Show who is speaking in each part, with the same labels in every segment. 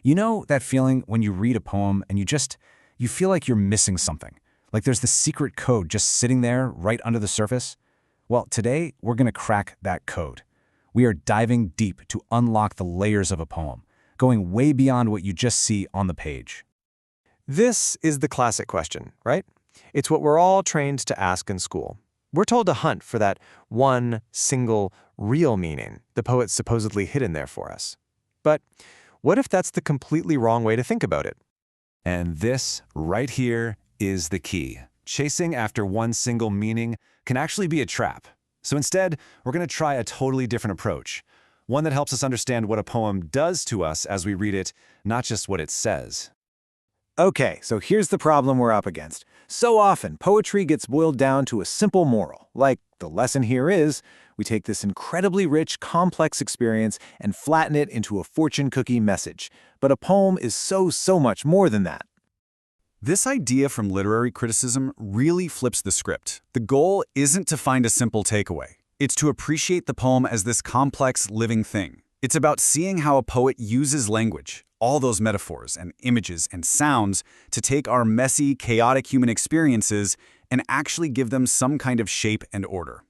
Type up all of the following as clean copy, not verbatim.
Speaker 1: You know that feeling when you read a poem and you feel like you're missing something, like there's the secret code just sitting there right under the surface? Well, today we're going to crack that code. We are diving deep to unlock the layers of a poem, going way beyond what you just see on the page.
Speaker 2: This is the classic question, right? It's what we're all trained to ask in school. We're told to hunt for that one, single, real meaning the poet's supposedly hidden there for us. But what if that's the completely wrong way to think about it?
Speaker 3: And this, right here, is the key. Chasing after one single meaning can actually be a trap. So instead, we're going to try a totally different approach, one that helps us understand what a poem does to us as we read it, not just what it says.
Speaker 1: Okay, so here's the problem we're up against. So often, poetry gets boiled down to a simple moral, like the lesson here is, we take this incredibly rich, complex experience and flatten it into a fortune cookie message. But a poem is so much more than that.
Speaker 4: This idea from literary criticism really flips the script. The goal isn't to find a simple takeaway. It's to appreciate the poem as this complex, living thing. It's about seeing how a poet uses language, all those metaphors and images and sounds, to take our messy, chaotic human experiences and actually give them some kind of shape and order.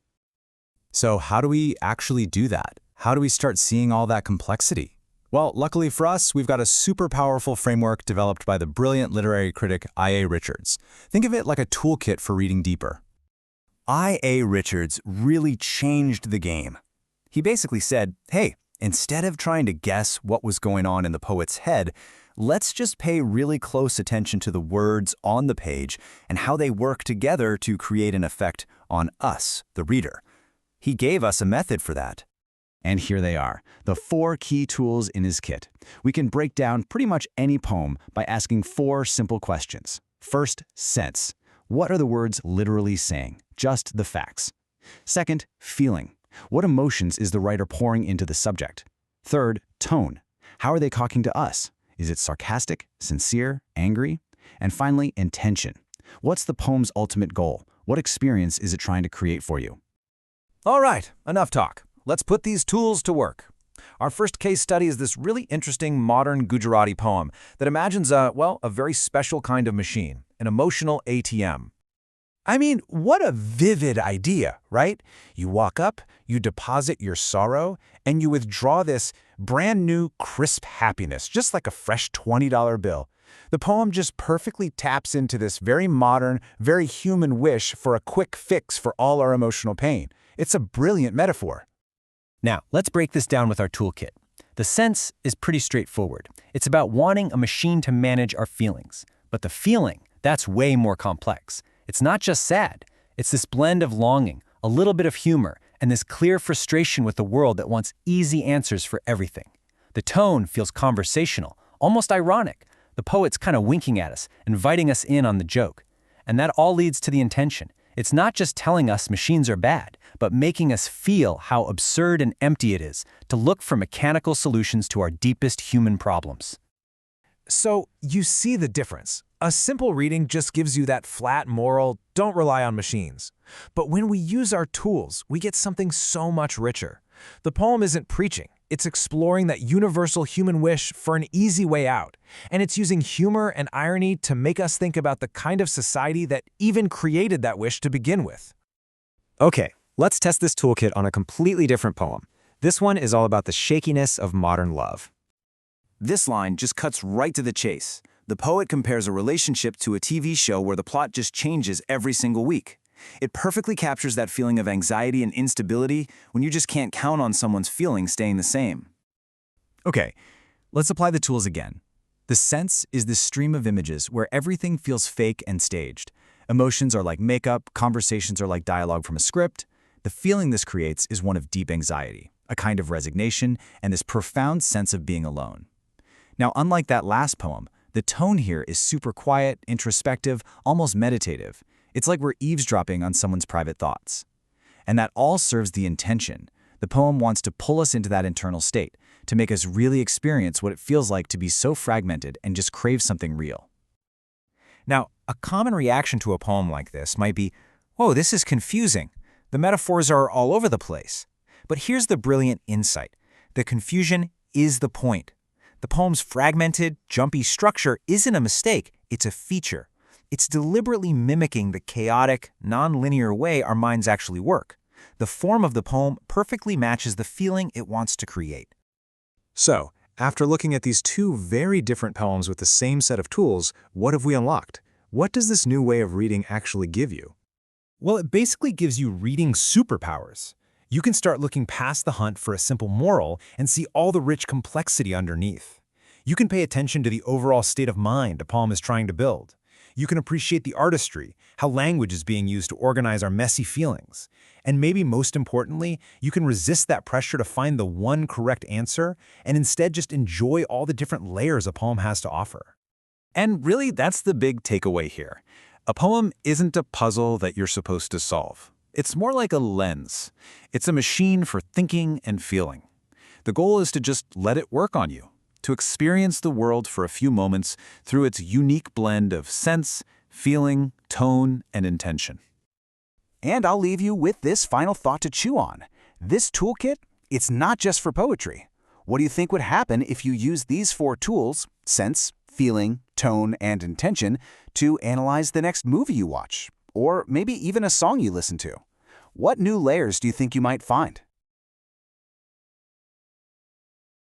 Speaker 1: So how do we actually do that? How do we start seeing all that complexity? Well, luckily for us, we've got a super powerful framework developed by the brilliant literary critic I.A. Richards. Think of it like a toolkit for reading deeper. I.A. Richards really changed the game. He basically said, hey, instead of trying to guess what was going on in the poet's head, let's just pay really close attention to the words on the page and how they work together to create an effect on us, the reader. He gave us a method for that. And here they are, the 4 key tools in his kit. We can break down pretty much any poem by asking 4 simple questions. First, sense. What are the words literally saying? Just the facts. Second, feeling. What emotions is the writer pouring into the subject? Third, tone. How are they talking to us? Is it sarcastic, sincere, angry? And finally, intention. What's the poem's ultimate goal? What experience is it trying to create for you? All right, enough talk. Let's put these tools to work. Our first case study is this really interesting modern Gujarati poem that imagines a very special kind of machine, an emotional ATM. I mean, what a vivid idea, right? You walk up, you deposit your sorrow, and you withdraw this brand new, crisp happiness, just like a fresh $20 bill. The poem just perfectly taps into this very modern, very human wish for a quick fix for all our emotional pain. It's a brilliant metaphor.
Speaker 5: Now, let's break this down with our toolkit. The sense is pretty straightforward. It's about wanting a machine to manage our feelings. But the feeling, that's way more complex. It's not just sad. It's this blend of longing, a little bit of humor, and this clear frustration with the world that wants easy answers for everything. The tone feels conversational, almost ironic. The poet's kind of winking at us, inviting us in on the joke. And that all leads to the intention. It's not just telling us machines are bad, but making us feel how absurd and empty it is to look for mechanical solutions to our deepest human problems.
Speaker 6: So, you see the difference. A simple reading just gives you that flat moral, don't rely on machines. But when we use our tools, we get something so much richer. The poem isn't preaching. It's exploring that universal human wish for an easy way out. And it's using humor and irony to make us think about the kind of society that even created that wish to begin with.
Speaker 2: Okay, let's test this toolkit on a completely different poem. This one is all about the shakiness of modern love.
Speaker 1: This line just cuts right to the chase. The poet compares a relationship to a TV show where the plot just changes every single week. It perfectly captures that feeling of anxiety and instability when you just can't count on someone's feelings staying the same. Okay, let's apply the tools again. The sense is this stream of images where everything feels fake and staged. Emotions are like makeup, conversations are like dialogue from a script. The feeling this creates is one of deep anxiety, a kind of resignation, and this profound sense of being alone. Now, unlike that last poem, the tone here is super quiet, introspective, almost meditative. It's like we're eavesdropping on someone's private thoughts. And that all serves the intention. The poem wants to pull us into that internal state, to make us really experience what it feels like to be so fragmented and just crave something real.
Speaker 6: Now, a common reaction to a poem like this might be, whoa, this is confusing. The metaphors are all over the place. But here's the brilliant insight. The confusion is the point. The poem's fragmented, jumpy structure isn't a mistake, it's a feature. It's deliberately mimicking the chaotic, non-linear way our minds actually work. The form of the poem perfectly matches the feeling it wants to create.
Speaker 2: So, after looking at these two very different poems with the same set of tools, what have we unlocked? What does this new way of reading actually give you?
Speaker 5: Well, it basically gives you reading superpowers. You can start looking past the hunt for a simple moral and see all the rich complexity underneath. You can pay attention to the overall state of mind a poem is trying to build. You can appreciate the artistry, how language is being used to organize our messy feelings. And maybe most importantly, you can resist that pressure to find the one correct answer and instead just enjoy all the different layers a poem has to offer.
Speaker 4: And really, that's the big takeaway here. A poem isn't a puzzle that you're supposed to solve. It's more like a lens. It's a machine for thinking and feeling. The goal is to just let it work on you, to experience the world for a few moments through its unique blend of sense, feeling, tone, and intention.
Speaker 1: And I'll leave you with this final thought to chew on. This toolkit, it's not just for poetry. What do you think would happen if you use these 4 tools, sense, feeling, tone, and intention, to analyze the next movie you watch, or maybe even a song you listen to? What new layers do you think you might find?